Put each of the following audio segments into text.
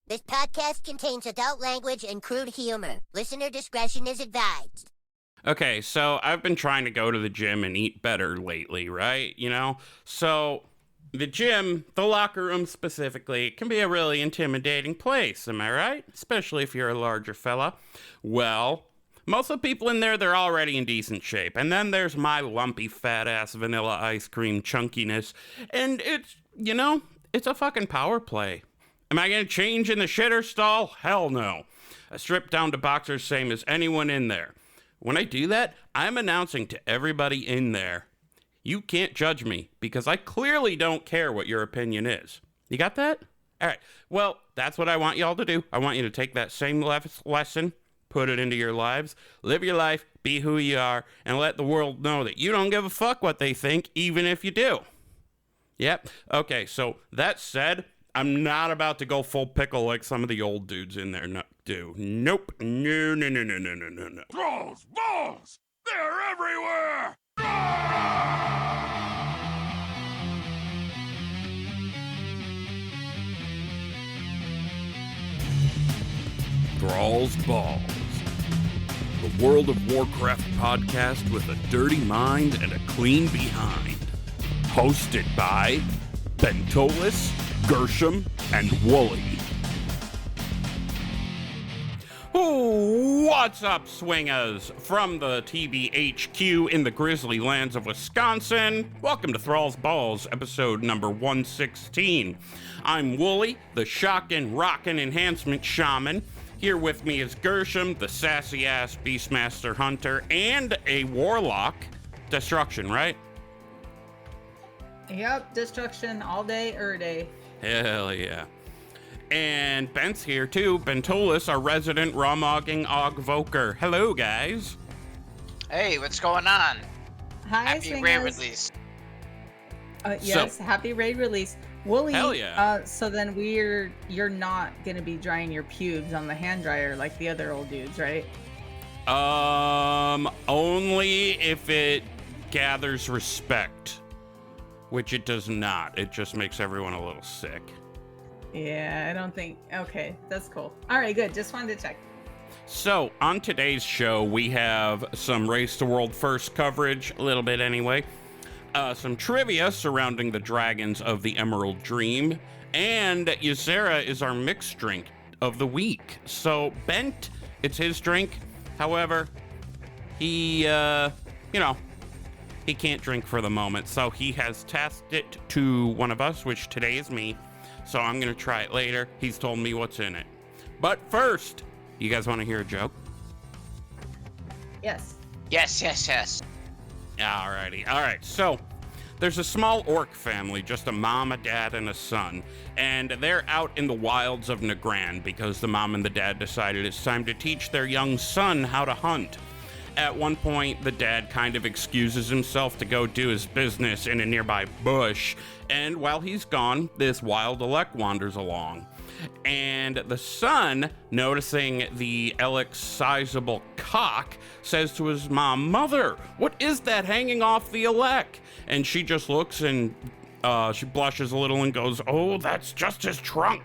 This podcast contains adult language and crude humor. Listener discretion is advised. Okay, so I've been trying to go to the gym and eat better lately, right? So the gym, the locker room specifically, can be a really intimidating place, am I right? Especially if you're a larger fella. Well, most of the people in there, they're already in decent shape. And then there's my lumpy, fat-ass vanilla ice cream chunkiness. And it's a fucking power play. Am I gonna change in the shitter stall? Hell no. I strip down to boxers, same as anyone in there. When I do that, I'm announcing to everybody in there, you can't judge me because I clearly don't care what your opinion is. You got that? All right. Well, that's what I want y'all to do. I want you to take that same lesson, put it into your lives, live your life, be who you are, and let the world know that you don't give a fuck what they think, even if you do. Yep. Okay, so that said, I'm not about to go full pickle like some of the old dudes in there do. Nope. No. Thralls! Balls! They're everywhere! Thrall's Balls. The World of Warcraft podcast with a dirty mind and a clean behind. Hosted by Bentolas, Gershom, and Wooly. What's up, swingaz? From the TBHQ in the grizzly lands of Wisconsin, welcome to Thrall's Balls, episode number 116. I'm Wooly, the shockin' rockin' enhancement shaman. Here with me is Gershom, the sassy-ass beastmaster hunter, and a warlock. Destruction, right? Yep, destruction all day, day. Hell yeah. And Ben's here too. Bentolas, our resident raw-mogging Ogvoker. Hello, guys. Hey, what's going on? Hi, Happy swingers. raid release. Yes, happy raid release. Wooly, hell yeah. So then you're not gonna be drying your pubes on the hand dryer like the other old dudes, right? Only if it gathers respect, which it does not. It just makes everyone a little sick. Yeah, I don't think. Okay, that's cool. All right, good. Just wanted to check. So, on today's show, we have some Race to World First coverage, a little bit anyway, some trivia surrounding the dragons of the Emerald Dream, and Ysera is our mixed drink of the week. So, Bent, it's his drink. However, he can't drink for the moment, so he has tasked it to one of us, which today is me. So I'm going to try it later. He's told me what's in it. But first, you guys want to hear a joke? Yes. Yes. Alrighty. All right. So there's a small orc family, just a mom, a dad, and a son. And they're out in the wilds of Nagran because the mom and the dad decided it's time to teach their young son how to hunt. At one point, the dad kind of excuses himself to go do his business in a nearby bush, and while he's gone, this wild elk wanders along. And the son, noticing the elk's sizable cock, says to his mom, "Mother, what is that hanging off the elk?" And she just looks and she blushes a little and goes, "Oh, that's just his trunk."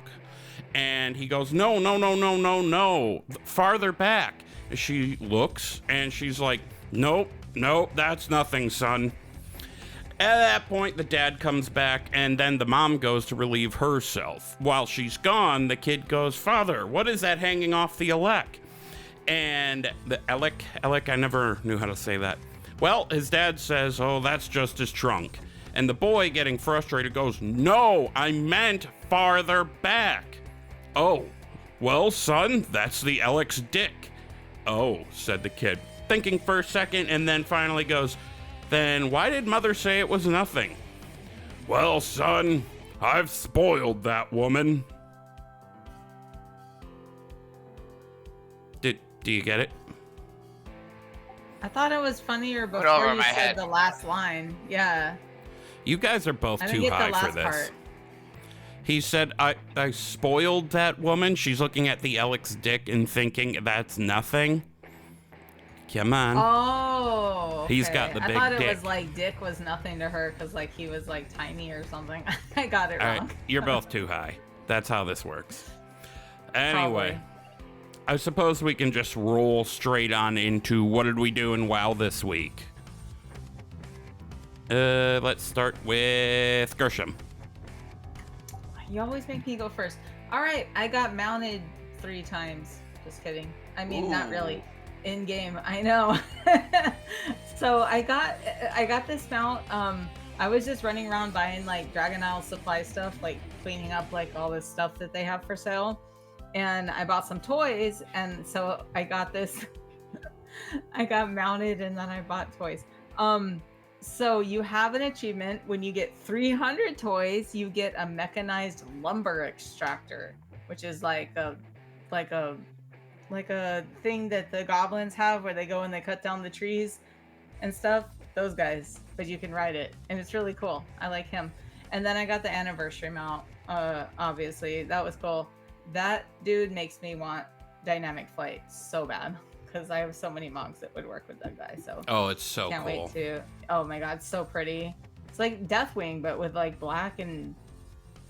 And he goes, No, farther back. She looks and she's like, nope, that's nothing, son. At that point, the dad comes back and then the mom goes to relieve herself. While she's gone, the kid goes, "Father, what is that hanging off the elk?" And the elk, I never knew how to say that. Well, his dad says, "Oh, that's just his trunk." And the boy, getting frustrated, goes, "No, I meant farther back." "Oh, well, son, that's the elk's dick." "Oh," said the kid, thinking for a second, and then finally goes, "Then why did mother say it was nothing?" "Well, son, I've spoiled that woman." Do you get it? I thought it was funnier over before you my said head. the last line. Yeah. You guys are both I didn't too get the high for last this. part. He said, I spoiled that woman. She's looking at the elk's dick and thinking that's nothing. Come on. Oh, okay. He's got the big I thought it dick. was like dick was nothing to her because like he was like tiny or something. I got it All wrong. right, you're both too high. That's how this works. Anyway, Probably. I suppose we can just roll straight on into what did we do in WoW this week. Let's start with Gershom. You always make me go first. All right, I got mounted 3 times. Just kidding. I mean, not really. In game, I know. So I got this mount. I was just running around buying like Dragon Isle supply stuff, like cleaning up like all this stuff that they have for sale. And I bought some toys, and so I got this. I got mounted, and then I bought toys. So you have an achievement when you get 300 toys, you get a mechanized lumber extractor, which is like a thing that the goblins have where they go and they cut down the trees and stuff. Those guys, but you can ride it, and it's really cool. I like him. And then I got the anniversary mount. Obviously, that was cool. That dude makes me want dynamic flight so bad because I have so many monks that would work with that guy. So Oh, it's so can't cool. wait to. Oh my god, so pretty. It's like Deathwing, but with like black and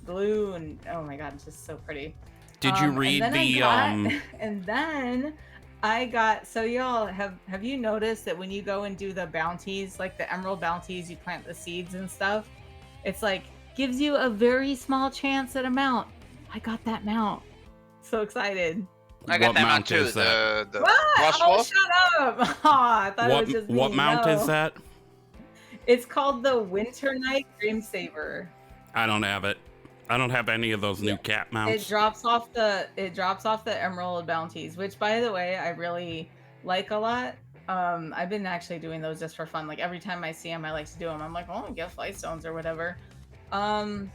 blue, and oh my god, it's just so pretty. Did you read the And then I got. So y'all have you noticed that when you go and do the bounties, like the emerald bounties, you plant the seeds and stuff. It's like gives you a very small chance at a mount. I got that mount. So excited. I got What that mount mount too. is that? The What? Frost Oh, Wolf. shut up! Oh, I thought it was just What me. mount No. is that? It's called the Winter Night Dream Saver. I don't have it. I don't have any of those new cat It mounts. drops off the emerald bounties, which by the way I really like a lot. I've been actually doing those just for fun. Like every time I see them, I like to do them. I'm like, oh, get flight stones or whatever. Other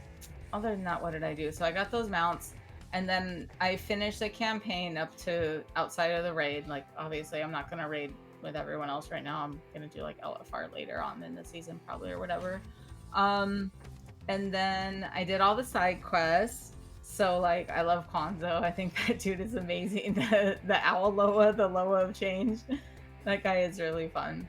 than that, what did I do? So I got those mounts, and then I finished the campaign up to outside of the raid. Like obviously, I'm not gonna raid with everyone else right now. I'm gonna do like LFR later on in the season probably or whatever. And then I did all the side quests. So like I love Kwanzaa. I think that dude is amazing. The owl Loa, the Loa of change. That guy is really fun.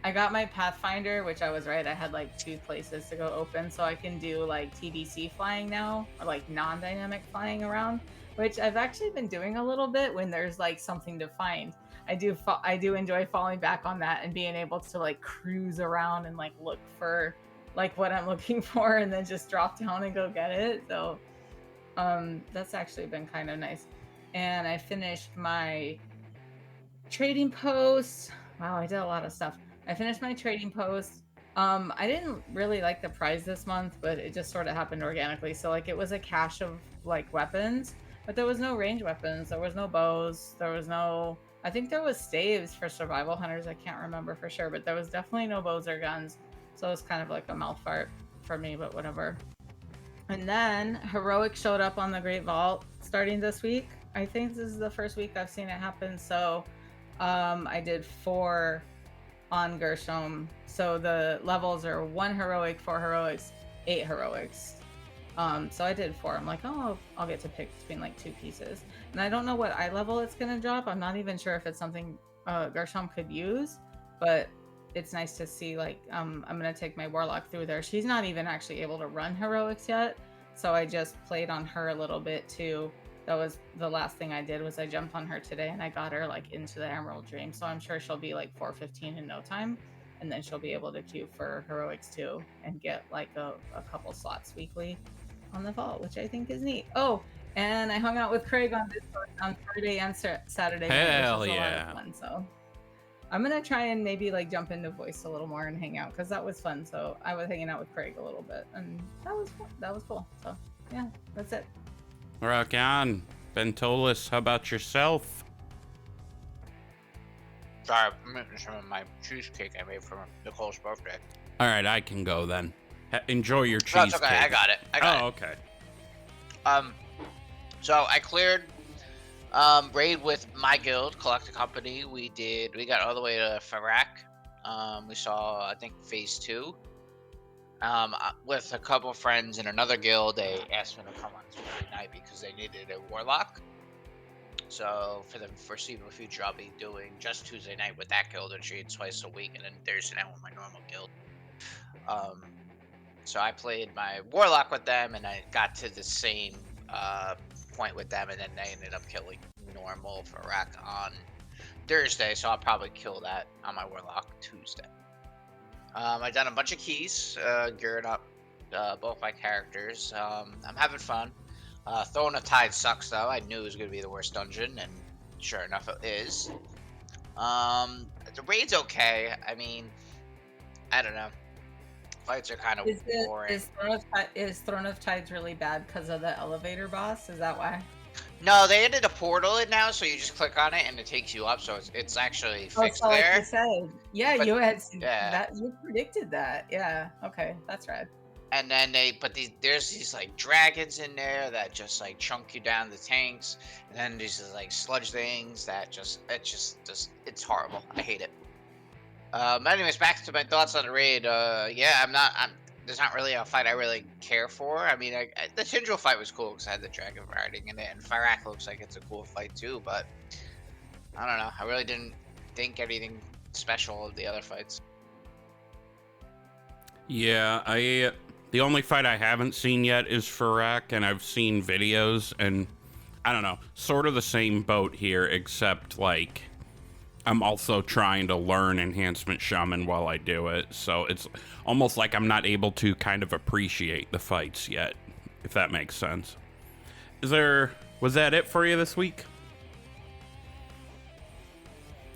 I got my Pathfinder, which I was right. I had like 2 places to go open, so I can do like TDC flying now, or like non-dynamic flying around, which I've actually been doing a little bit when there's like something to find. I do enjoy falling back on that and being able to like cruise around and like look for like what I'm looking for and then just drop down and go get it. So that's actually been kind of nice. And I finished my trading post. Wow, I did a lot of stuff. I finished my trading post. I didn't really like the prize this month, but it just sort of happened organically. So like it was a cache of like weapons, but there was no range weapons. There was no bows. There was no. I think there was staves for survival hunters. I can't remember for sure, but there was definitely no bows or guns. So it was kind of like a mouth fart for me, but whatever. And then Heroic showed up on the Great Vault starting this week. I think this is the first week I've seen it happen. So I did 4 on Gershom. So the levels are 1 Heroic, 4 Heroics, 8 Heroics. So I did 4. I'm like, oh, I'll get to pick between like 2 pieces. And I don't know what eye level it's going to drop. I'm not even sure if it's something Gershom could use, but it's nice to see. Like I'm going to take my Warlock through there. She's not even actually able to run Heroics yet. So I just played on her a little bit too. That was the last thing I did was I jumped on her today and I got her like into the Emerald Dream. So I'm sure she'll be like 415 in no time. And then she'll be able to queue for Heroics too and get like a couple slots weekly on the vault, which I think is neat. Oh, and I hung out with Craig on Discord on Friday and Saturday. Hell which was a lot yeah. of fun, so I'm gonna try and maybe like jump into voice a little more and hang out because that was fun. So I was hanging out with Craig a little bit and that was fun. That was cool. So yeah, that's it. Rock on. Bentolas, how about yourself? Sorry, I'm eating some of my cheesecake I made for Nicole's birthday. All right, I can go then. Enjoy your No, cheesecake. it's okay. I got it. I got it. okay. So I cleared raid with my guild, Collect a Company. We got all the way to Farak. We saw, I think, phase 2. With a couple of friends in another guild, they asked me to come on Tuesday night because they needed a warlock. So for the foreseeable future, I'll be doing just Tuesday night with that guild and trade twice a week, and then Thursday night with my normal guild. So I played my warlock with them, and I got to the same point with them, and then they ended up killing normal Farak on Thursday, so I'll probably kill that on my Warlock Tuesday. I've done a bunch of keys, gearing up both my characters. I'm having fun. Throne of Tide sucks though. I knew it was going to be the worst dungeon, and sure enough it is. The raid's okay. I mean, I don't know. Fights are kind of boring. Is Throne of Tides really bad because of the elevator boss? Is that why? No, they added a portal in now, so you just click on it and it takes you up. So it's actually fixed so there. Like you said, yeah, But, you had yeah. that. You predicted that. Yeah. Okay, that's right. And then there's these like dragons in there that just like chunk you down the tanks, and then there's like sludge things that it's horrible. I hate it. Anyways, back to my thoughts on the raid. Yeah, there's not really a fight I really care for. I mean, the Tindral fight was cool because I had the dragon riding in it, and Farak looks like it's a cool fight too. But I don't know. I really didn't think anything special of the other fights. Yeah, the only fight I haven't seen yet is Farak, and I've seen videos, and I don't know, sort of the same boat here, except like I'm also trying to learn Enhancement Shaman while I do it, so it's almost like I'm not able to kind of appreciate the fights yet, if that makes sense. Was that it for you this week?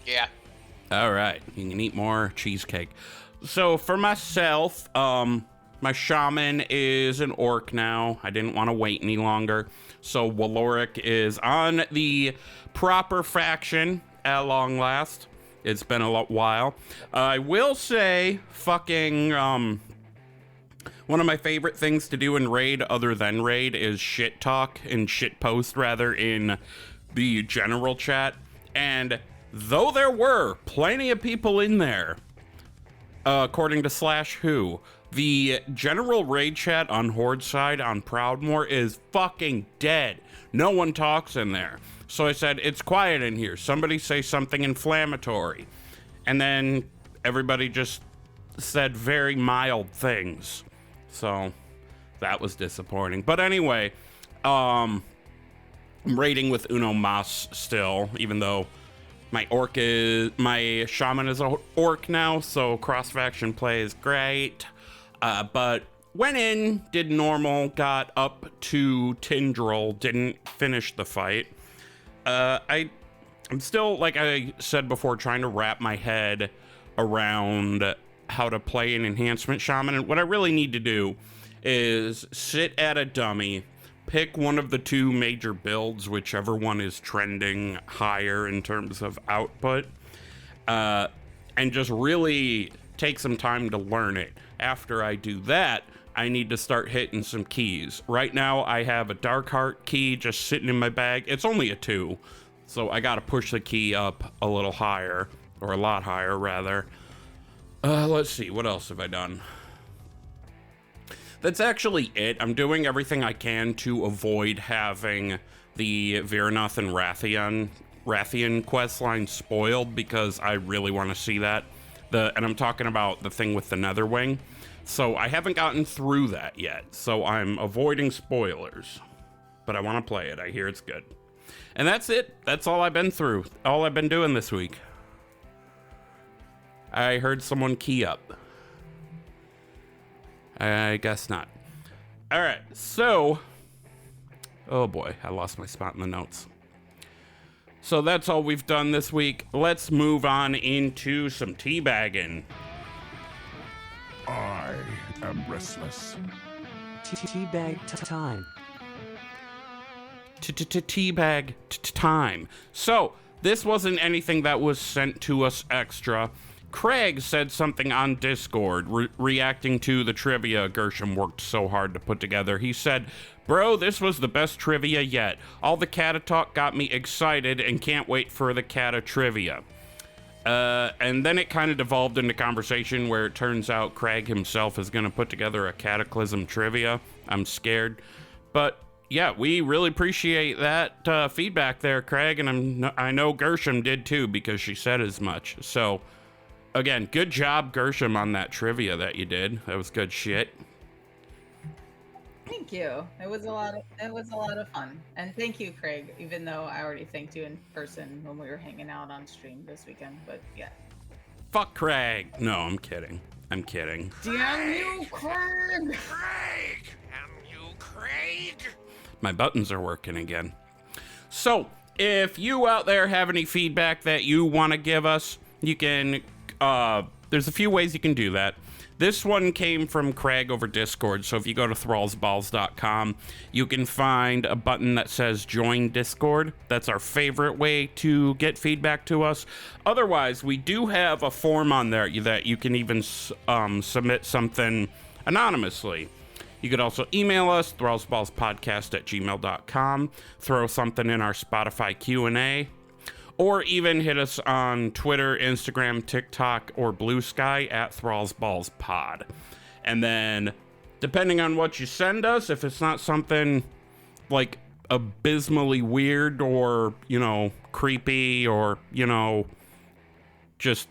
Yeah. All right, you can eat more cheesecake. So for myself, my shaman is an orc now. I didn't want to wait any longer. So Waloric is on the proper faction at long last. It's been a while. I will say fucking, one of my favorite things to do in raid other than raid is shit talk and shit post rather in the general chat. And though there were plenty of people in there, according to /who, the general raid chat on Horde side on Proudmoore is fucking dead. No one talks in there. So I said, it's quiet in here. Somebody say something inflammatory. And then everybody just said very mild things. So that was disappointing. But anyway, I'm raiding with Uno Mas still, even though my shaman is a orc now, so cross-faction play is great. But went in, did normal, got up to Tindral, didn't finish the fight. I'm still, like I said before, trying to wrap my head around how to play an Enhancement Shaman. And what I really need to do is sit at a dummy, pick one of the two major builds, whichever one is trending higher in terms of output, and just really take some time to learn it. After I do that, I need to start hitting some keys. Right now, I have a Darkheart key just sitting in my bag. It's only a 2, so I gotta push the key up a little higher, or a lot higher, rather. Let's see, what else have I done? That's actually it. I'm doing everything I can to avoid having the Viranoth and Rathian questline spoiled, because I really want to see that. And I'm talking about the thing with the Netherwing. So I haven't gotten through that yet, so I'm avoiding spoilers. But I want to play it. I hear it's good. And that's it. That's all I've been through. All I've been doing this week. I heard someone key up. I guess not. All right, so... Oh boy, I lost my spot in the notes. So that's all we've done this week. Let's move on into some teabagging. I am restless. Teabag time. Teabag time. So, this wasn't anything that was sent to us extra. Craig said something on Discord, reacting to the trivia Gershom worked so hard to put together. He said, "Bro, this was the best trivia yet. All the Kata talk got me excited and can't wait for the Kata trivia." And then it kind of devolved into conversation where it turns out Craig himself is going to put together a Cataclysm trivia. I'm scared. But yeah, we really appreciate that feedback there, Craig, and I know Gershom did too, because she said as much. So, again, good job, Gershom, on that trivia that you did. That was good shit. Thank you. It was a lot of fun. And thank you, Craig, even though I already thanked you in person when we were hanging out on stream this weekend. But yeah. Fuck Craig. No, I'm kidding. I'm kidding. Damn you, Craig! Craig! Damn you, Craig! My buttons are working again. So, if you out there have any feedback that you want to give us, you can, there's a few ways you can do that. This one came from Craig over Discord, so if you go to thrallsballs.com, you can find a button that says Join Discord. That's our favorite way to get feedback to us. Otherwise, we do have a form on there that you can even submit something anonymously. You could also email us, thrallsballspodcast@gmail.com, throw something in our Spotify Q&A, or even hit us on Twitter, Instagram, TikTok, or Blue Sky at thrallsballspod. And then, depending on what you send us, if it's not something like abysmally weird or, you know, creepy or, you know, just,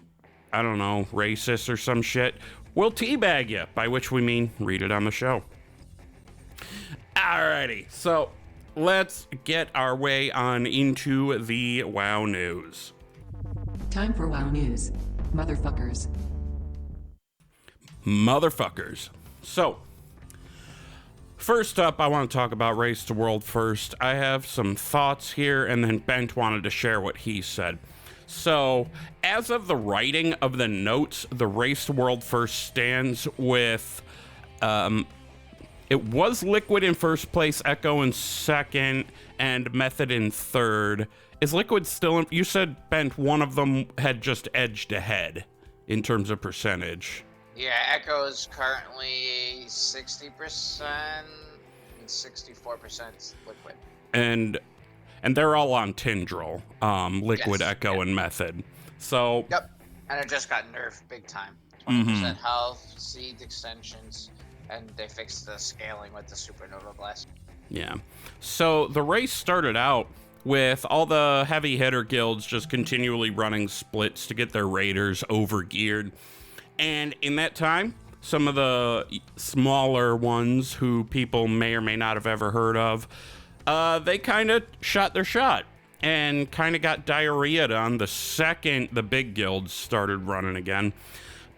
I don't know, racist or some shit, we'll teabag you, by which we mean read it on the show. Alrighty, so let's get our way on into the WoW news. Time for WoW news. Motherfuckers. Motherfuckers. So, first up, I want to talk about Race to World first. I have some thoughts here, and then Bent wanted to share what he said. So, as of the writing of the notes, the Race to World first stands with, it was Liquid in first place, Echo in second, and Method in third. Is Liquid still in? You said, Bent, one of them had just edged ahead in terms of percentage. Yeah, Echo is currently 60% and 64% Liquid. And they're all on Tindral, Liquid, Yes, Echo, yeah. and Method. So, Yep. And it just got nerfed big time. 20% Mm-hmm. health, seed extensions, and they fixed the scaling with the Supernova Blast. yeah. So the race started out with all the heavy hitter guilds just continually running splits to get their raiders overgeared. And in that time, some of the smaller ones who people may or may not have ever heard of, they kind of shot their shot and kind of got diarrheaed on the second the big guilds started running again.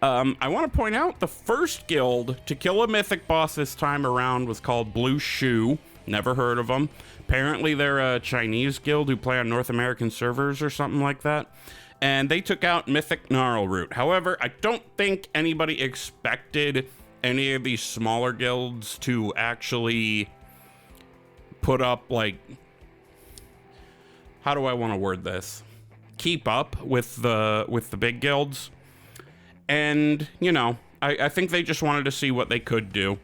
I want to point out the first guild to kill a mythic boss this time around was called Blue Shoe. Never heard of them. Apparently they're a Chinese guild who play on North American servers or something like that. And they took out mythic Gnarlroot. However, I don't think anybody expected any of these smaller guilds to actually put up, like, how do I want to word this? Keep up with the big guilds. And, you know, I think they just wanted to see what they could do.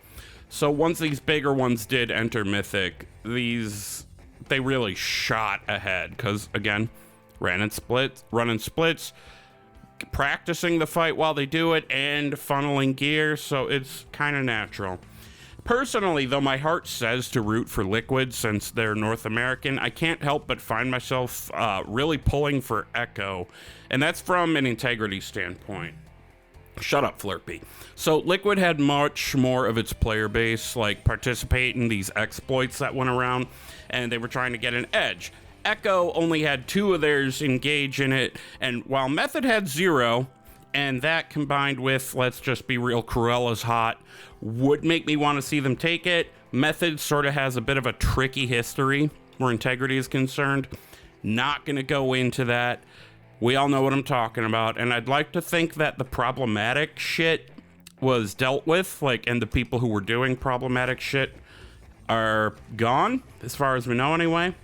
So once these bigger ones did enter Mythic, they really shot ahead. Because, again, running splits, practicing the fight while they do it, and funneling gear. So it's kind of natural. Personally, though my heart says to root for Liquid since they're North American, I can't help but find myself really pulling for Echo. And that's from an integrity standpoint. Shut up, Flirpy. So Liquid had much more of its player base like participate in these exploits that went around, and they were trying to get an edge. Echo only had 2 of theirs engage in it, and while Method had 0, and that combined with, let's just be real, Cruella's hot, would make me want to see them take it. Method sort of has a bit of a tricky history where integrity is concerned. Not going to go into that. We all know what I'm talking about, and I'd like to think that the problematic shit was dealt with, like, and the people who were doing problematic shit are gone, as far as we know anyway.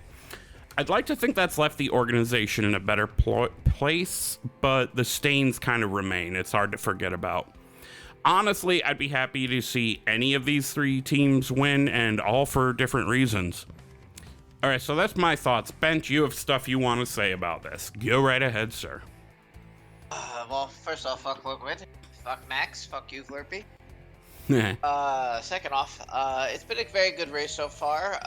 I'd like to think that's left the organization in a better place, but the stains kind of remain. It's hard to forget about. Honestly, I'd be happy to see any of these 3 teams win, and all for different reasons. All right, so that's my thoughts. Bent, you have stuff you want to say about this. Go right ahead, sir. Well, first off, fuck Liquid. Fuck Max. Fuck you, Flirpy. Second off, it's been a very good race so far.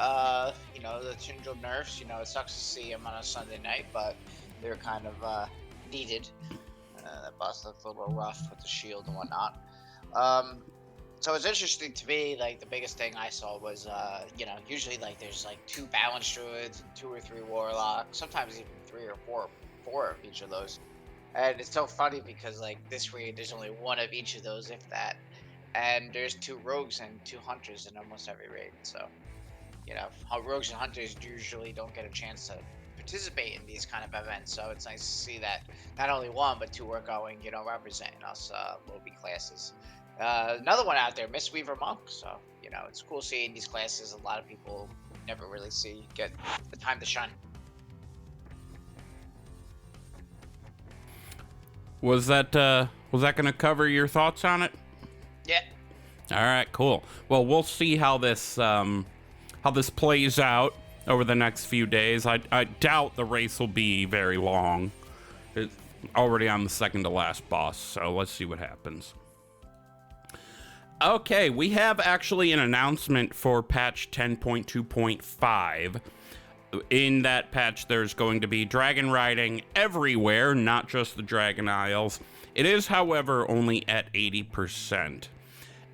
You know, the Tindral nerfs, you know, it sucks to see them on a Sunday night, but they're kind of needed. That boss looked a little rough with the shield and whatnot. So it's interesting to me, like the biggest thing I saw was, usually like there's like 2 balance druids and 2 or 3 warlocks, sometimes even 3 or 4 of each of those. And it's so funny because like this raid, there's only 1 of each of those, if that. And there's 2 rogues and 2 hunters in almost every raid. So, how rogues and hunters usually don't get a chance to participate in these kind of events. So it's nice to see that not only 1 but 2 are going, representing us low B classes. Another one out there, Mistweaver Monk. So, it's cool seeing these classes a lot of people never really see get the time to shine. Was that going to cover your thoughts on it? Yeah. All right, cool. Well, we'll see how this plays out over the next few days. I doubt the race will be very long. It's already on the second to last boss, so let's see what happens. Okay, we have actually an announcement for patch 10.2.5. In that patch, there's going to be dragon riding everywhere, not just the Dragon Isles. It is, however, only at 80%.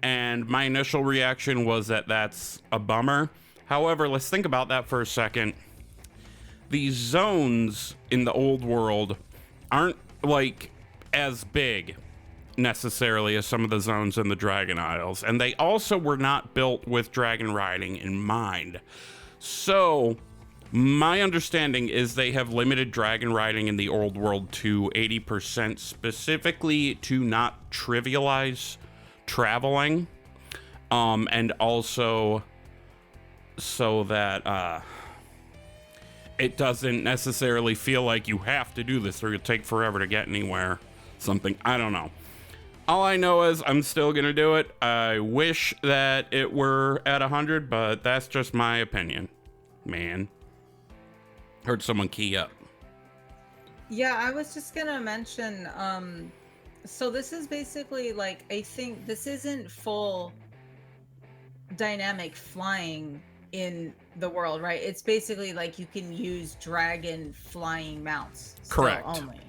And my initial reaction was that that's a bummer. However, let's think about that for a second. These zones in the old world aren't like as big necessarily as some of the zones in the Dragon Isles, and they also were not built with dragon riding in mind. So my understanding is they have limited dragon riding in the old world to 80%, specifically to not trivialize traveling, and also so that it doesn't necessarily feel like you have to do this or it'll take forever to get anywhere. Something, I don't know. All I know is I'm still gonna do it. I wish that it were at 100, but that's just my opinion. Man. Heard someone key up. Yeah, I was just gonna mention, so this is basically like, I think this isn't full dynamic flying in the world, right? It's basically like you can use dragon flying mounts. Correct. Only.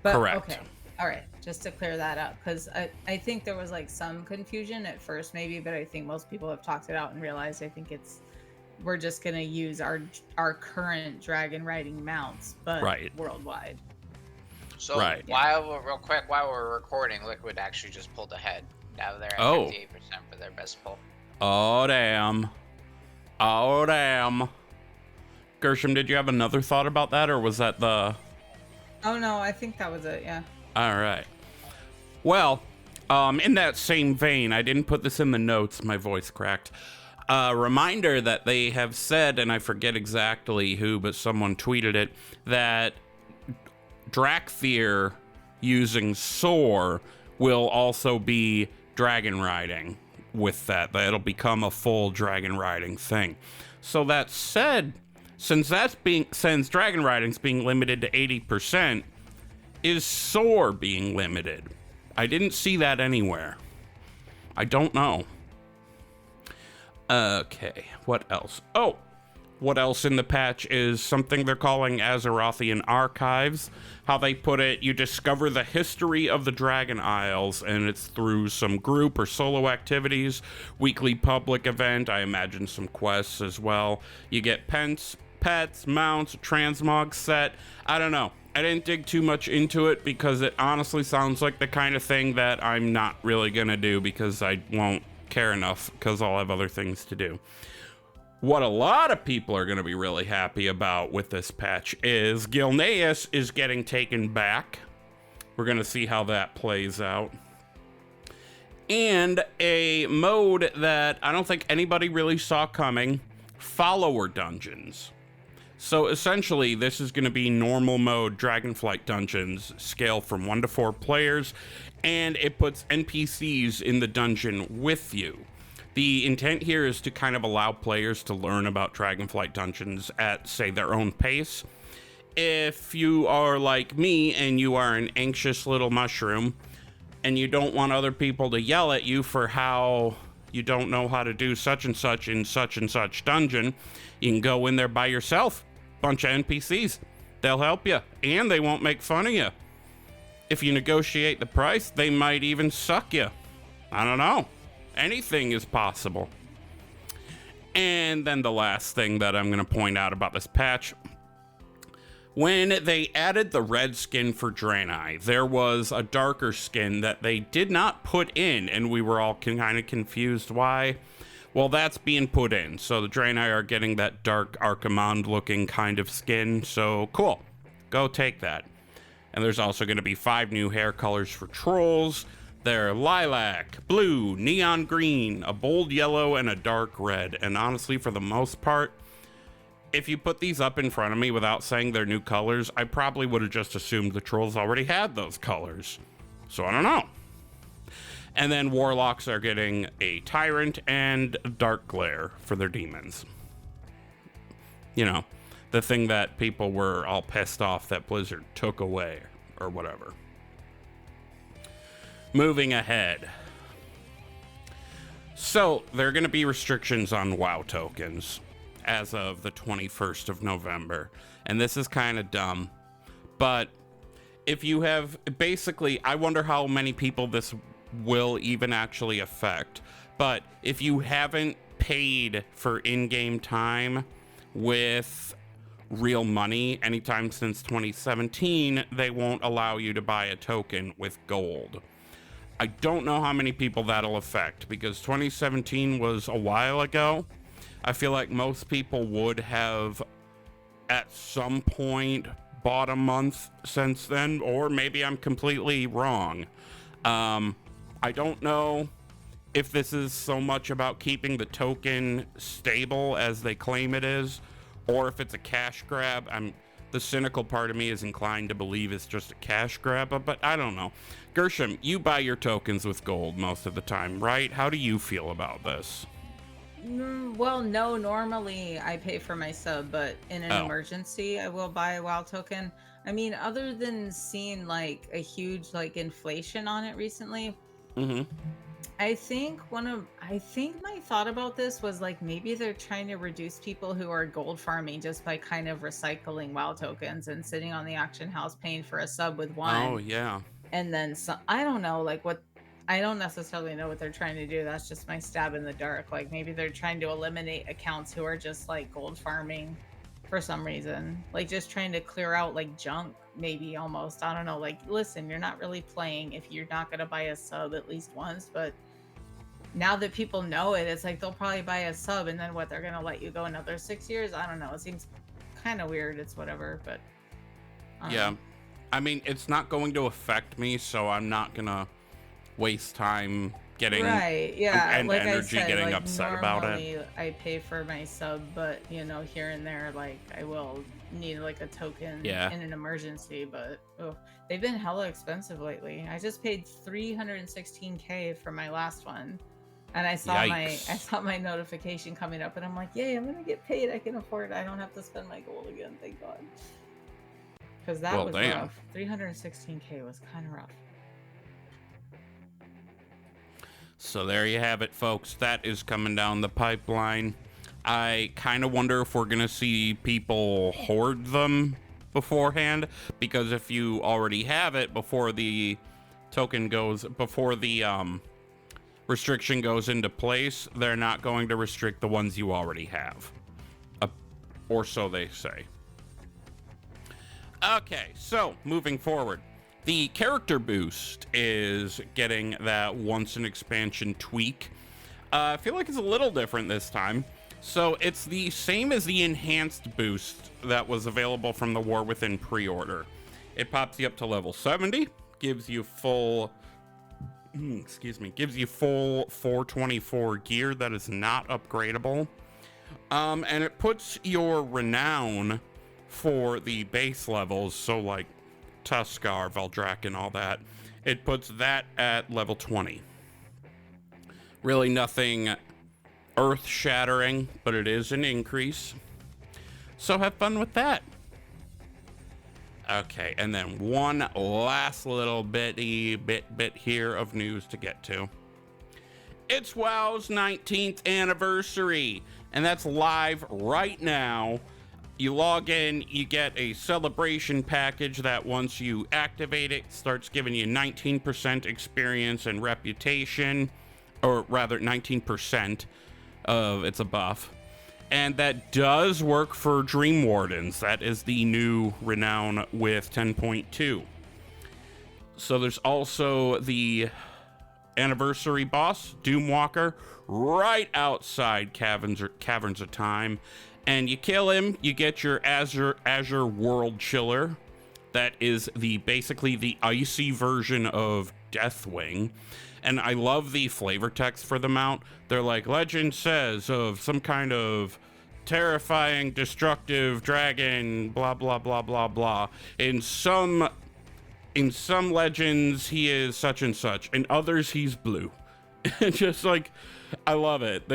But, correct. Okay. All right. Just to clear that up, because I think there was like some confusion at first, maybe, but I think most people have talked it out and realized I think we're just gonna use our current dragon riding mounts, but worldwide. So while we're recording, Liquid actually just pulled ahead. Now they're at 58% for their best pull. Oh damn. Gershom, did you have another thought about that, or was that the... Oh no, I think that was it, yeah. All right. Well, in that same vein, I didn't put this in the notes, my voice cracked. Reminder that they have said, and I forget exactly who, but someone tweeted it, that Drakthir using Soar will also be dragon riding with that. That'll become a full dragon riding thing. So that said, since dragon riding's being limited to 80%, is Soar being limited? I didn't see that anywhere. I don't know. Okay, what else? Oh, what else in the patch is something they're calling Azerothian Archives. How they put it, you discover the history of the Dragon Isles, and it's through some group or solo activities, weekly public event, I imagine some quests as well. You get pets, mounts, transmog set. I don't know. I didn't dig too much into it because it honestly sounds like the kind of thing that I'm not really gonna do because I won't care enough because I'll have other things to do. What a lot of people are going to be really happy about with this patch is Gilneas is getting taken back. We're going to see how that plays out. And a mode that I don't think anybody really saw coming, follower dungeons. So essentially, this is going to be normal mode Dragonflight dungeons, scale from 1 to 4 players, and it puts NPCs in the dungeon with you. The intent here is to kind of allow players to learn about Dragonflight dungeons at, say, their own pace. If you are like me and you are an anxious little mushroom and you don't want other people to yell at you for how you don't know how to do such and such in such and such dungeon, you can go in there by yourself. Bunch of NPCs. They'll help you and they won't make fun of you. If you negotiate the price, they might even suck you. I don't know. anything is possible. And then the last thing that I'm going to point out about this patch, when they added the red skin for Draenei, there was a darker skin that they did not put in, and we were all kind of confused why. Well, that's being put in, so the Draenei are getting that dark Archimonde looking kind of skin, so cool. Go take that. And there's also going to be 5 new hair colors for trolls. They're lilac, blue, neon green, a bold yellow, and a dark red. And honestly, for the most part, if you put these up in front of me without saying they're new colors, I probably would have just assumed the trolls already had those colors. So I don't know. And then warlocks are getting a tyrant and dark glare for their demons. You know, the thing that people were all pissed off that Blizzard took away or whatever. Moving ahead. So there are going to be restrictions on WoW tokens as of the 21st of November. And this is kind of dumb. But if you have, basically, I wonder how many people this will even actually affect. But if you haven't paid for in-game time with real money anytime since 2017, they won't allow you to buy a token with gold. I don't know how many people that'll affect, because 2017 was a while ago. I feel like most people would have at some point bought a month since then, or maybe I'm completely wrong. I don't know if this is so much about keeping the token stable as they claim it is, or if it's a cash grab. The cynical part of me is inclined to believe it's just a cash grab, but I don't know. Gershom, you buy your tokens with gold most of the time, right? How do you feel about this? Well, no, normally I pay for my sub, but in an emergency, I will buy a WoW token. I mean, other than seeing like a huge like inflation on it recently, I think my thought about this was like maybe they're trying to reduce people who are gold farming just by kind of recycling WoW tokens and sitting on the auction house paying for a sub with one. Oh yeah. And then I don't know, like what. I don't necessarily know what they're trying to do. That's just my stab in the dark. Like maybe they're trying to eliminate accounts who are just like gold farming for some reason. Like just trying to clear out like junk, maybe almost. I don't know. Like, listen, you're not really playing if you're not going to buy a sub at least once. But now that people know it, it's like they'll probably buy a sub and then what? They're going to let you go another 6 years? I don't know. It seems kind of weird. It's whatever. But yeah. I mean, it's not going to affect me, so I'm not going to waste time getting and like energy getting like, upset about it. I pay for my sub, but you know, here and there, like I will need like a token in an emergency. But they've been hella expensive lately. I just paid 316k for my last one, and I saw my notification coming up, and I'm like, yay, I'm gonna get paid. I can afford it. I don't have to spend my gold again. Thank God. Because that was rough. 316k was kind of rough. So there you have it, folks. That is coming down the pipeline. I kind of wonder if we're going to see people hoard them beforehand, because if you already have it before the restriction goes into place, they're not going to restrict the ones you already have. Or so they say. Okay, so moving forward. The character boost is getting that once an expansion tweak. I feel like it's a little different this time. So it's the same as the enhanced boost that was available from the War Within pre-order. It pops you up to level 70, gives you full 424 gear that is not upgradable. And it puts your renown for the base levels, so like Tuskar, Valdrak, and all that, it puts that at level 20. Really nothing earth-shattering, but it is an increase. So have fun with that. Okay, and then one last little bit here of news to get to. It's WoW's 19th anniversary, and that's live right now. You log in, you get a celebration package that once you activate it, starts giving you 19% experience and reputation. or rather 19% of it's a buff. And that does work for Dream Wardens. That is the new renown with 10.2. So there's also the anniversary boss, Doomwalker, right outside Caverns of Time. And you kill him, you get your Azure World Chiller. That is basically the icy version of Deathwing. And I love the flavor text for the mount. They're like, legend says of some kind of terrifying, destructive dragon, blah, blah, blah, blah, blah. In some legends, he is such and such. In others, he's blue. Just like, I love it.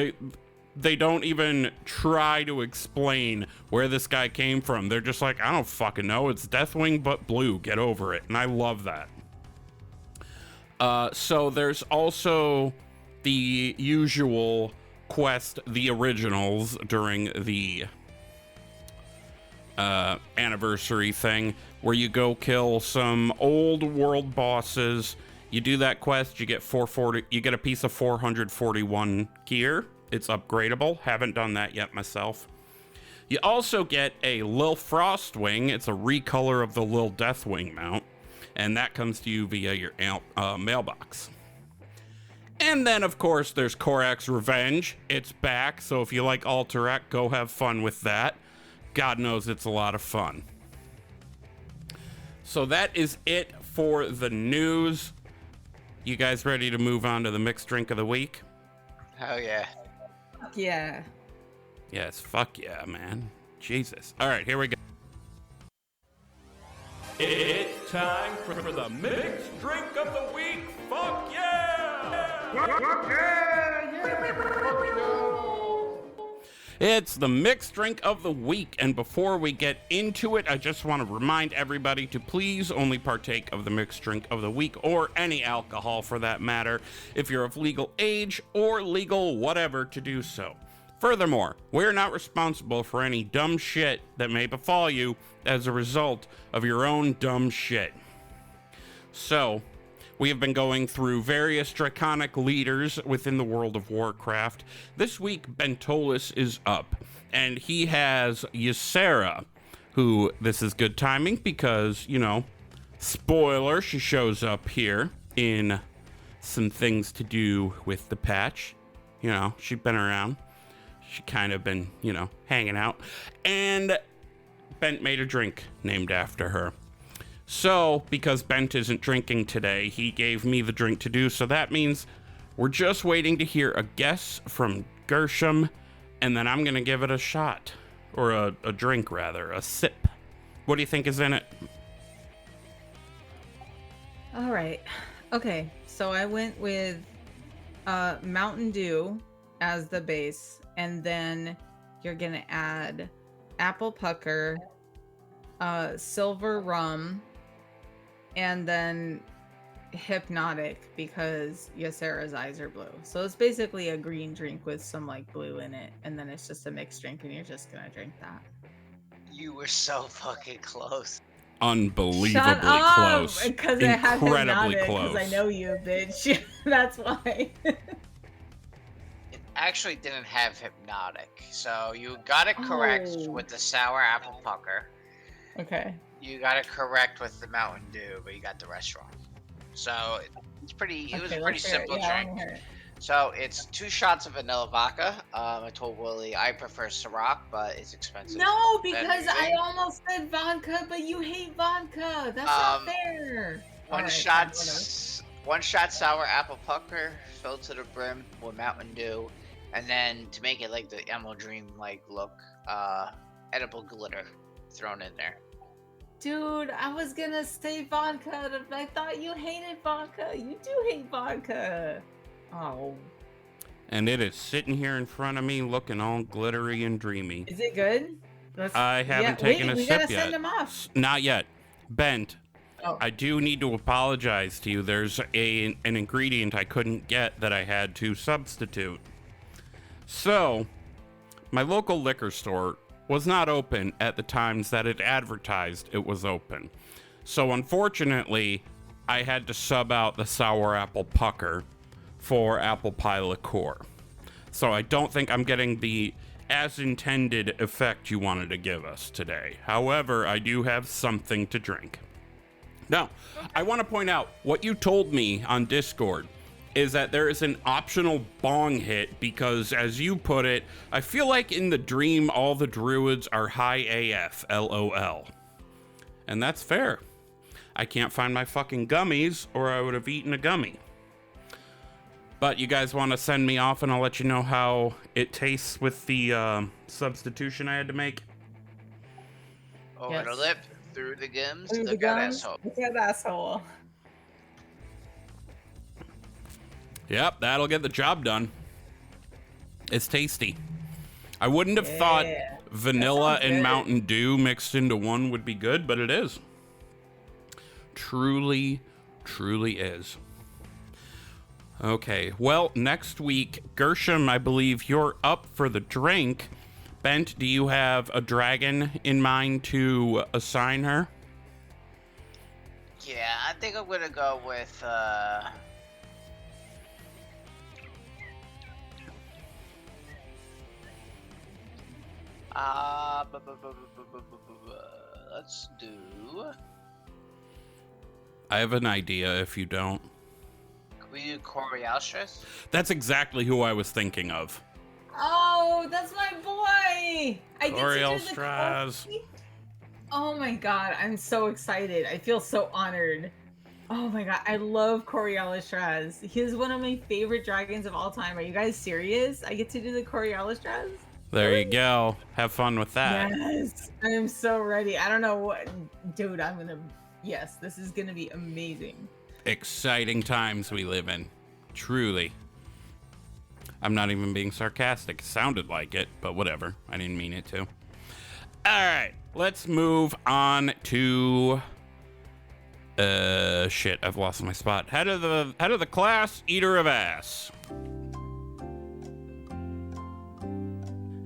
They don't even try to explain where this guy came from. They're just like, I don't fucking know. It's Deathwing, but blue. Get over it. And I love that. So there's also the usual quest, the originals, during the anniversary thing, where you go kill some old world bosses. You do that quest, you get 440. You get a piece of 441 gear. It's upgradable. Haven't done that yet myself. You also get a Lil Frostwing. It's a recolor of the Lil Deathwing mount, and that comes to you via your mailbox. And then, of course, there's Korak's Revenge. It's back, so if you like Alterac, go have fun with that. God knows it's a lot of fun. So that is it for the news. You guys ready to move on to the mixed drink of the week? Hell yeah. Yeah. Yes, fuck yeah, man. Jesus. All right, here we go. It's time for the mixed drink of the week. Fuck yeah! It's the mixed drink of the week, and before we get into it, I just want to remind everybody to please only partake of the mixed drink of the week, or any alcohol for that matter, if you're of legal age or legal whatever to do so. Furthermore, we're not responsible for any dumb shit that may befall you as a result of your own dumb shit. So, we have been going through various draconic leaders within the World of Warcraft. This week, Bentolas is up, and he has Ysera, who, this is good timing because, you know, spoiler, she shows up here in some things to do with the patch. You know, she's been around. She kind of been, you know, hanging out. And Bent made a drink named after her. So, because Bent isn't drinking today, he gave me the drink to do. So that means we're just waiting to hear a guess from Gershom, and then I'm going to give it a shot. Or a drink, rather. A sip. What do you think is in it? All right. Okay. So I went with Mountain Dew as the base, and then you're going to add apple pucker, silver rum, and then hypnotic because Ysera's eyes are blue. So it's basically a green drink with some like blue in it, and then it's just a mixed drink, and you're just gonna drink that. You were so fucking close. Unbelievably close. Because it had incredibly hypnotic, close. because I know you, bitch. That's why. It actually didn't have hypnotic, so you got it correct with the sour apple pucker. Okay. You got it correct with the Mountain Dew, but you got the rest wrong. So it's pretty. It was a pretty simple drink. So it's 2 shots of vanilla vodka. I told Willie I prefer Ciroc, but it's expensive. No, because I almost said vodka, but you hate vodka. That's not fair. One shot sour apple pucker filled to the brim with Mountain Dew, and then to make it like the Emerald Dream like look, edible glitter thrown in there. Dude, I was gonna say vodka. I thought you hated vodka. You do hate vodka. Oh. And it is sitting here in front of me looking all glittery and dreamy. Is it good? I haven't taken a sip yet. We gotta send them off. Not yet. Bent. Oh. I do need to apologize to you. There's an ingredient I couldn't get that I had to substitute. So, my local liquor store was not open at the times that it advertised it was open. So unfortunately, I had to sub out the sour apple pucker. for apple pie liqueur. So I don't think I'm getting the as intended effect you wanted to give us today. However, I do have something to drink. Now, I want to point out what you told me on Discord is that there is an optional bong hit because, as you put it, I feel like in the dream all the druids are high AF, LOL. And that's fair. I can't find my fucking gummies or I would have eaten a gummy. But you guys want to send me off and I'll let you know how it tastes with the substitution I had to make? Over the lip, through the gums, Through the look at gums, asshole. look at asshole. Yep, that'll get the job done. It's tasty. I wouldn't have thought vanilla and good. Mountain Dew mixed into one would be good, but it is. Truly, truly is. Okay, well, next week, Gershom, I believe you're up for the drink. Bent, do you have a dragon in mind to assign her? Yeah, I think I'm gonna go with let's do. I have an idea if you don't. Can we do Corialis? That's exactly who I was thinking of. Oh, that's my boy! I get to Oriel do the Straz. Corey. Oh my god, I'm so excited. I feel so honored. Oh my god, I love Coriolis. He's one of my favorite dragons of all time. Are you guys serious? I get to do the Coriolis. There you go. Have fun with that. Yes, I am so ready. I don't know what, dude. Yes, this is gonna be amazing. Exciting times we live in. Truly. I'm not even being sarcastic. It sounded like it, but whatever. I didn't mean it to. All right, let's move on to. Shit, I've lost my spot. Head of the class, eater of ass.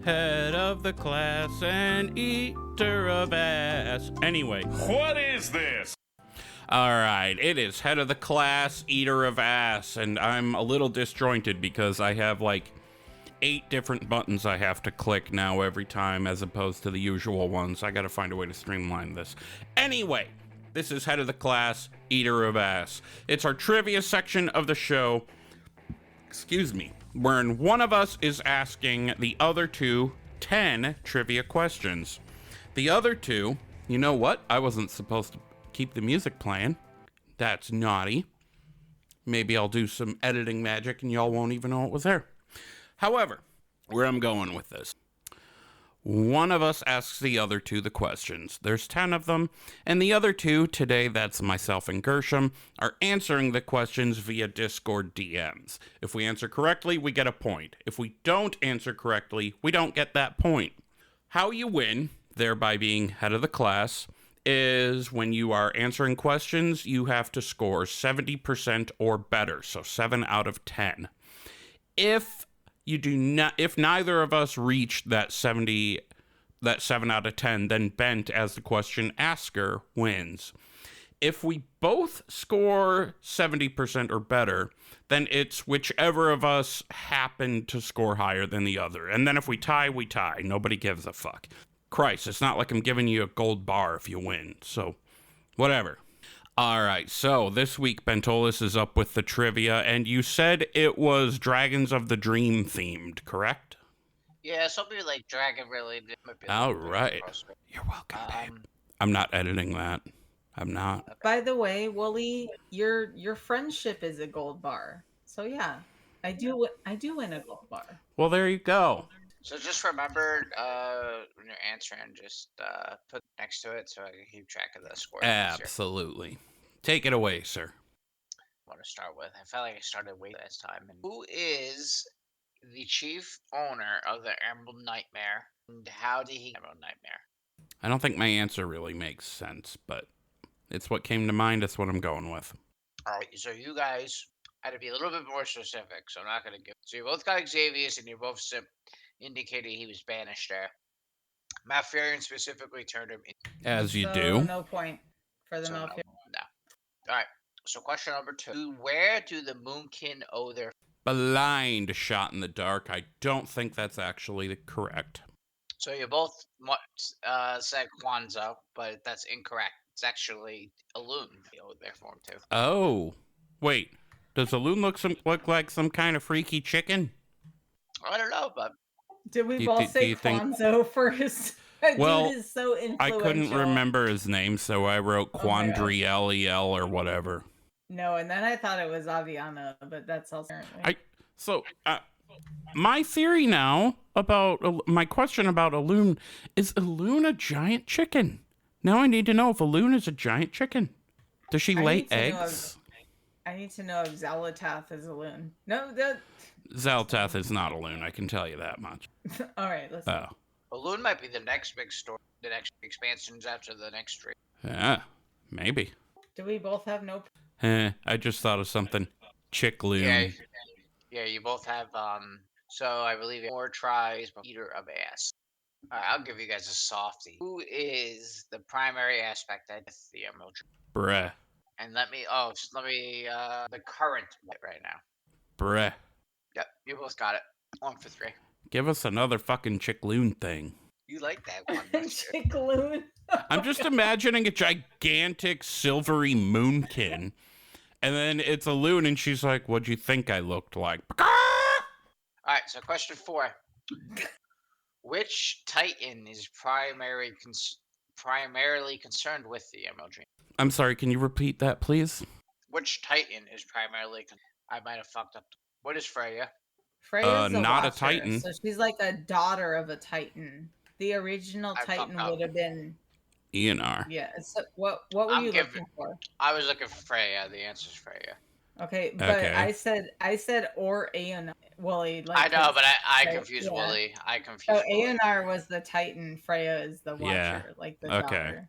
Head of the class and eater of ass. Anyway. What is this? All right, it is head of the class, eater of ass, and I'm a little disjointed because I have like 8 different buttons I have to click now every time as opposed to the usual ones. I gotta find a way to streamline this. Anyway, this is head of the class, eater of ass. It's our trivia section of the show. Excuse me. Wherein one of us is asking the other two 10 trivia questions. The other two, you know what? I wasn't supposed to keep the music playing. That's naughty. Maybe I'll do some editing magic and y'all won't even know it was there. However, where I'm going with this. One of us asks the other two the questions. There's 10 of them, and the other two, today that's myself and Gershom, are answering the questions via Discord DMs. If we answer correctly, we get a point. If we don't answer correctly, we don't get that point. How you win, thereby being head of the class, is when you are answering questions, you have to score 70% or better, so 7 out of 10. If neither of us reach that 7 out of 10, then Bent, as the question asker, wins. If we both score 70% or better, then it's whichever of us happened to score higher than the other. And then if we tie, we tie. Nobody gives a fuck. Christ, it's not like I'm giving you a gold bar if you win. So, whatever. All right, so this week Bentolas is up with the trivia, and you said it was Dragons of the Dream themed, correct? Yeah, something like dragon related. All right. You're welcome, babe. I'm not editing that. I'm not. By the way, Wooly, your friendship is a gold bar. So yeah, I do win a gold bar. Well, there you go. So just remember, when you're answering, just put next to it so I can keep track of the score. Absolutely. Take it away, sir. I want to start with. I felt like I started way last time. And who is the chief owner of the Emerald Nightmare? And how did he Emerald Nightmare? I don't think my answer really makes sense, but it's what came to mind. It's what I'm going with. All right, so you guys had to be a little bit more specific, so I'm not going to give. So you both got Xavier's, and you both indicated he was banished there. Malfurion specifically turned him in. As you So do. No point for the Malfurion. No. All right. So question number 2: where do the Moonkin owe their? blind shot in the dark. I don't think that's actually correct. So you both said Kwanzaa, but that's incorrect. It's actually a loon, the old bear form too. Oh, wait. Does a loon look like some kind of freaky chicken? I don't know, but Did we Do- both do- do say you think- Kwanzaa first? That Well, dude is so influential. I couldn't remember his name, so I wrote Oh my gosh. Quandriel or whatever. No, and then I thought it was Aviana, but that's also apparently. My theory now about my question about a loon is a loon a giant chicken? Now I need to know if a loon is a giant chicken. Does she lay eggs? I need to know if Xalatath is a loon. No, Xalatath is not a loon, I can tell you that much. all right, let's. Oh. a loon might be the next big story, the next expansions after the next tree. Yeah, maybe. Do we both have no? I just thought of something. Chicklune. Yeah, you both have. So I believe 4 tries, but eater of ass. All right, I'll give you guys a softie. Who is the primary aspect of the Emerald Dream? Bruh. And let me the current right now. Bruh. Yep, you both got it. 1 for 3. Give us another fucking Chicklune thing. You like that one, don't you? Chicklune. I'm just imagining a gigantic silvery moonkin. And then it's a loon, and she's like, "What'd you think I looked like?" All right, so question 4. Which Titan is primarily concerned with the Emerald Dream? I'm sorry, can you repeat that, please? Which Titan is primarily? I might have fucked up. What is Freya? Freya's the not a Watcher, Titan. So she's like a daughter of a Titan. The original I Titan fucked up. would have been. Eonar. Yeah. So what were I'm you giving- looking for? I was looking for Freya. The answer is Freya. Okay, but Okay. I said or Aeonar. Wooly. Like I know, his- but I right, confused yeah. Wooly. I confused So Wooly. Aeonar was the Titan. Freya is the Watcher, Yeah, like the okay. daughter.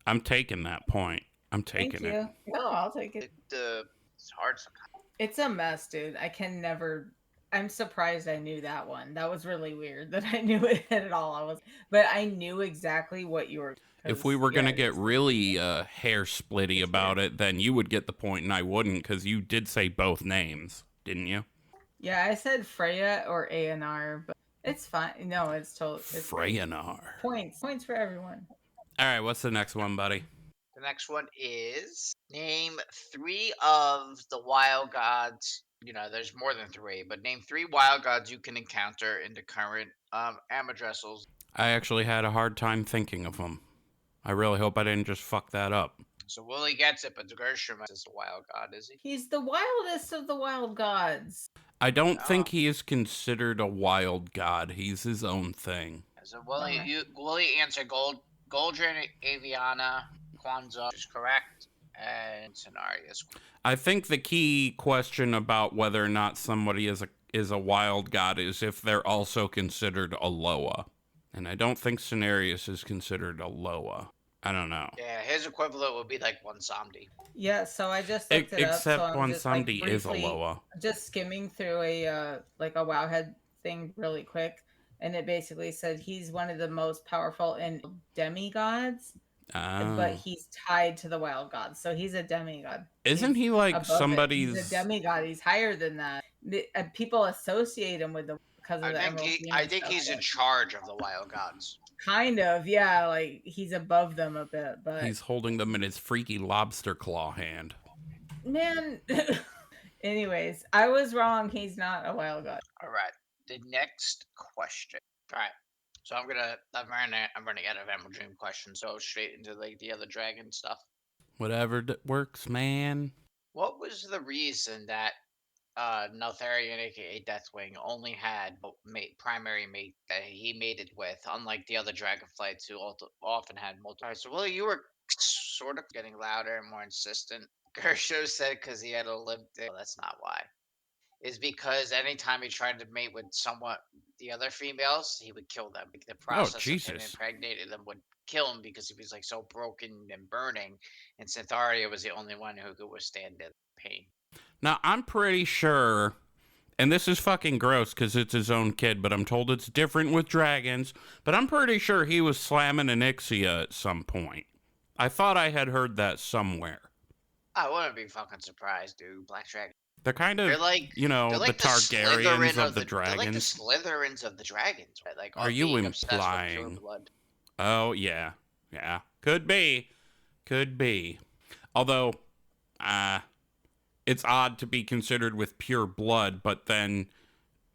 I'm taking that point. I'm Thank taking you. it. No, I'll take it. It's hard sometimes. It's a mess, dude. I can never. I'm surprised I knew that one. That was really weird that I knew it at all. But I knew exactly what you were. If we were going to get it's- really hair splitty about it, then you would get the point and I wouldn't, because you did say both names, didn't you? Yeah, I said Freya or Aeonar, but it's fine. No, it's totally. Freyanar. Points for everyone. All right, what's the next one, buddy? The next one is name 3 of the wild gods. You know, there's more than 3, but name 3 wild gods you can encounter in the current Amadressels. I actually had a hard time thinking of them. I really hope I didn't just fuck that up. So Willie gets it, but Gershom is a wild god, is he? He's the wildest of the wild gods. I don't think he is considered a wild god. He's his own thing. So Willie, Okay. Willie answered Goldrin, Aviana, Kwanzaa is correct, and Cenarius. I think the key question about whether or not somebody is a wild god is if they're also considered a Loa. And I don't think Cenarius is considered a Loa. I don't know. Yeah, his equivalent would be like one Samdi. Yeah, so I just looked it up. Except So I'm one just, like, Samdi is a briefly Loa. Just skimming through a like a Wowhead thing really quick, and it basically said he's one of the most powerful in demigods, but he's tied to the wild gods, so he's a demigod. Isn't he like Above it. somebody's... He's a demigod. He's higher than that. People associate him with the because of I the think Emerald Dream I and think stuff, he's in but charge of the wild gods. kind of, yeah. Like he's above them a bit, but He's holding them in his freaky lobster claw hand. man. Anyways, I was wrong. He's not a wild god. All right, the next question. All right, so I'm running out of Emerald Dream questions, so straight into like the other dragon stuff. Whatever works, man. What was the reason that Neltharion, aka Deathwing, only had primary mate that he mated with, unlike the other dragonflights who often had multiple? Alright, so Willie, you were sort of getting louder and more insistent. Gershom said because he had a limp dick. Well, that's not why. Is because anytime he tried to mate with the other females, he would kill them. The process of him Jesus. impregnating them would kill him because he was like so broken and burning, and Cyntharia was the only one who could withstand the pain. Now, I'm pretty sure, and this is fucking gross because it's his own kid, but I'm told it's different with dragons, but I'm pretty sure he was slamming an Ixia at some point. I thought I had heard that somewhere. I wouldn't be fucking surprised, dude. Black Dragon. They're kind of, They're like the Targaryens of the They're like the dragons. Slytherins of the dragons, right? Like Are are you being obsessed with pure implying? blood. Oh, yeah. Yeah. Could be. Could be. Although, it's odd to be considered with pure blood, but then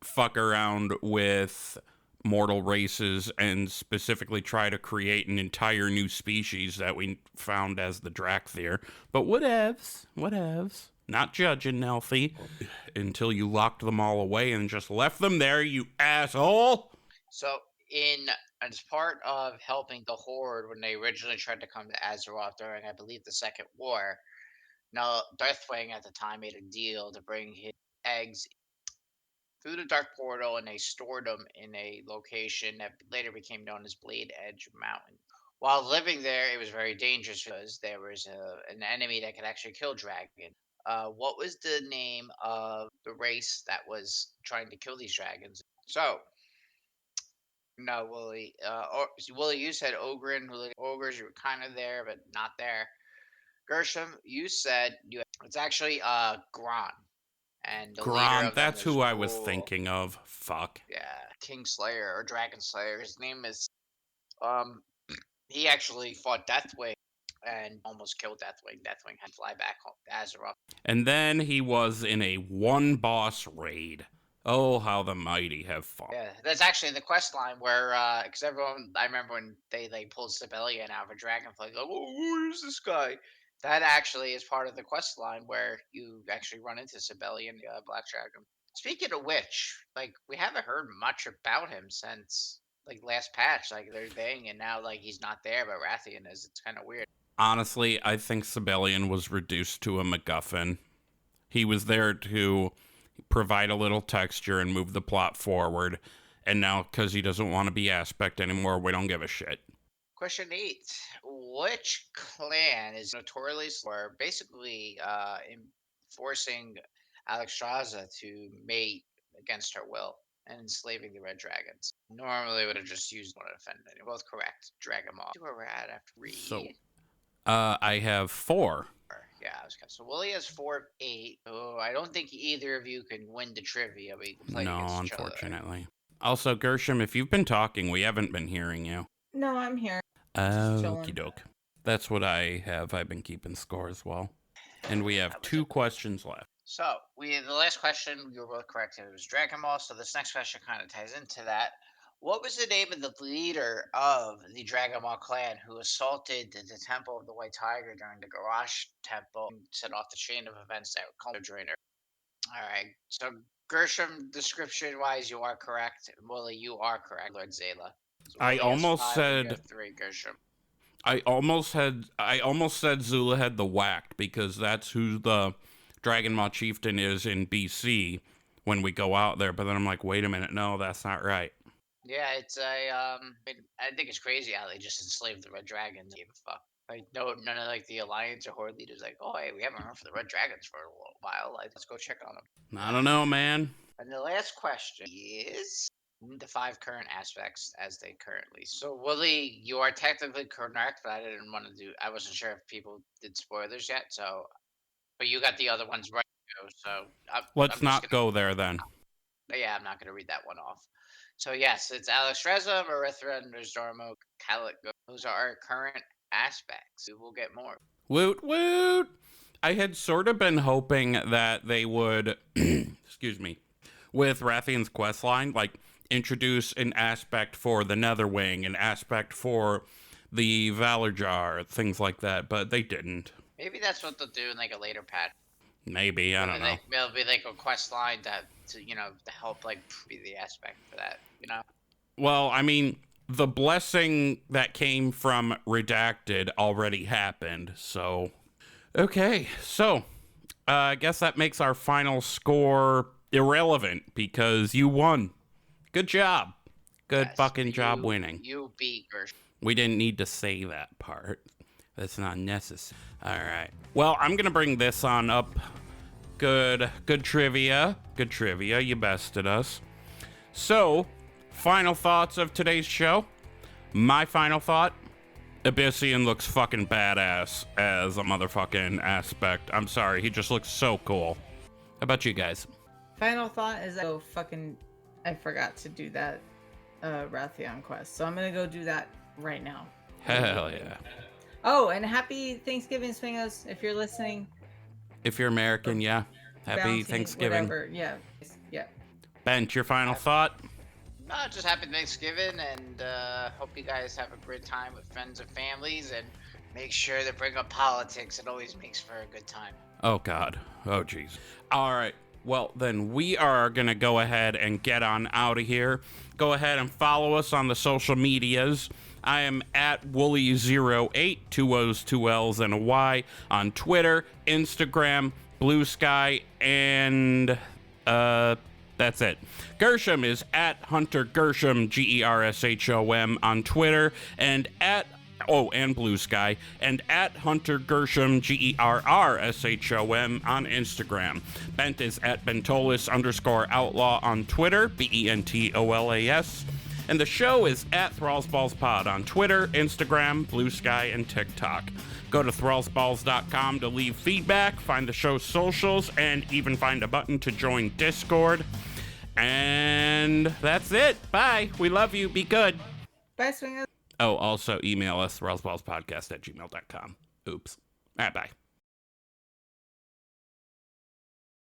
fuck around with mortal races and specifically try to create an entire new species that we found as the Drakthir. But whatevs. Whatevs. Not judging, Nelfie. Until you locked them all away and just left them there, you asshole! So as part of helping the Horde when they originally tried to come to Azeroth during, I believe, the Second War, now Deathwing at the time made a deal to bring his eggs through the Dark Portal, and they stored them in a location that later became known as Blade Edge Mountain. While living there, it was very dangerous because there was an enemy that could actually kill dragons. What was the name of the race that was trying to kill these dragons? So, no, Willie. Willie, you said Ogren. Ogres, you were kind of there, but not there. Gershom, you said it's actually Gron, and the leader Gron, of them that's is who I was thinking of. Fuck. Yeah, Kingslayer or Dragon Slayer. His name is he actually fought Deathwing and almost killed Deathwing. Deathwing had to fly back home to Azeroth. And then he was in a one-boss raid. Oh, how the mighty have fought. Yeah, that's actually the quest line where, because everyone, I remember when they pulled Sibelian out of a dragonfly, like, oh, who is this guy? That actually is part of the quest line where you actually run into Sibelian, Black Dragon. Speaking of which, like, we haven't heard much about him since, like, last patch. Like, they're saying, and now, like, he's not there, but Rathian is. It's kind of weird. Honestly, I think Sibelian was reduced to a MacGuffin. He was there to provide a little texture and move the plot forward, and now, because he doesn't want to be Aspect anymore, we don't give a shit. Question 8. Which clan is notoriously for basically forcing Alexstrasza to mate against her will and enslaving the Red Dragons? Normally would have just used one to defend it. You're both correct. Drag them off. See where we're at after 3. So, I have 4. Yeah, I was kind of, so Willie has 4, 8. Oh, I don't think either of you can win the trivia. But you can play No, against each other. unfortunately. Also, Gershom, if you've been talking, we haven't been hearing you. No, I'm here. Okie doke. That's what I have. I've been keeping score as well. And we have 2 questions left. So, the last question, you were both correct. It was Dragon Ball. So this next question kind of ties into that. What was the name of the leader of the Dragon Ball clan who assaulted the Temple of the White Tiger during the Garrosh Temple and set off the chain of events that would come to Drainer? All right. So Gershom, description-wise, you are correct. Willie, you are correct. Lord Zayla. So I Willie has almost 5, said- you have 3, Gershom. I almost said Zula had the whacked, because that's who the Dragon Ball chieftain is in BC when we go out there. But then I'm like, wait a minute, no, that's not right. Yeah, it's I think it's crazy how they just enslaved the Red Dragons. Gave a fuck. Like none of like the Alliance or Horde leaders like, oh hey, we haven't heard from the Red Dragons for a little while. Like, let's go check on them. I don't know, man. And the last question is the 5 current aspects as they currently. So Willie, you are technically correct, but I wasn't sure if people did spoilers yet. So, but you got the other ones right. So Let's not go there then. Yeah, I'm not going to read that one off. So yes, it's Alexstrasza, Marithra, Nozdormo, Calico. Those are our current aspects. We will get more. Woot woot! I had sort of been hoping that they would, excuse me, with Rathian's questline, like, introduce an aspect for the Netherwing, an aspect for the Valor Jar, things like that, but they didn't. Maybe that's what they'll do in like a later patch. Maybe, I don't know. It'll be like a quest line to help like be the aspect for that, Well, I mean, the blessing that came from Redacted already happened, so... Okay, so, I guess that makes our final score irrelevant, because you won. Good job. Good fucking job winning. You beat Gershom. We didn't need to say that part. That's not necessary. All right. Well, I'm going to bring this on up. Good trivia. Good trivia. You bested us. So, final thoughts of today's show. My final thought, Abyssian looks fucking badass as a motherfucking aspect. I'm sorry, he just looks so cool. How about you guys? Final thought is I forgot to do that Rathion quest. So I'm going to go do that right now. Hell yeah. Oh, and happy Thanksgiving, Swingos, if you're listening. If you're American, yeah. Happy Bounty, Thanksgiving. Whatever. Yeah. Yeah. Bent, your final thought? Just happy Thanksgiving, and hope you guys have a great time with friends and families, and make sure to bring up politics. It always makes for a good time. Oh, God. Oh, jeez. All right. Well, then we are going to go ahead and get on out of here. Go ahead and follow us on the social medias. I am at Wooly08, 2 O's, 2 L's, and a Y on Twitter, Instagram, Blue Sky, and that's it. Gershom is at Hunter Gershom, Gershom on Twitter, and and Blue Sky, and at Hunter Gershom, Gerrshom on Instagram. Bent is at Bentolas _outlaw on Twitter, Bentolas. And the show is at ThrallsBallsPod on Twitter, Instagram, Blue Sky, and TikTok. Go to thrallsballs.com to leave feedback, find the show's socials, and even find a button to join Discord. And that's it. Bye. We love you. Be good. Bye, Swingers. Oh, also email us, thrallsballspodcast@gmail.com. Oops. All right, bye.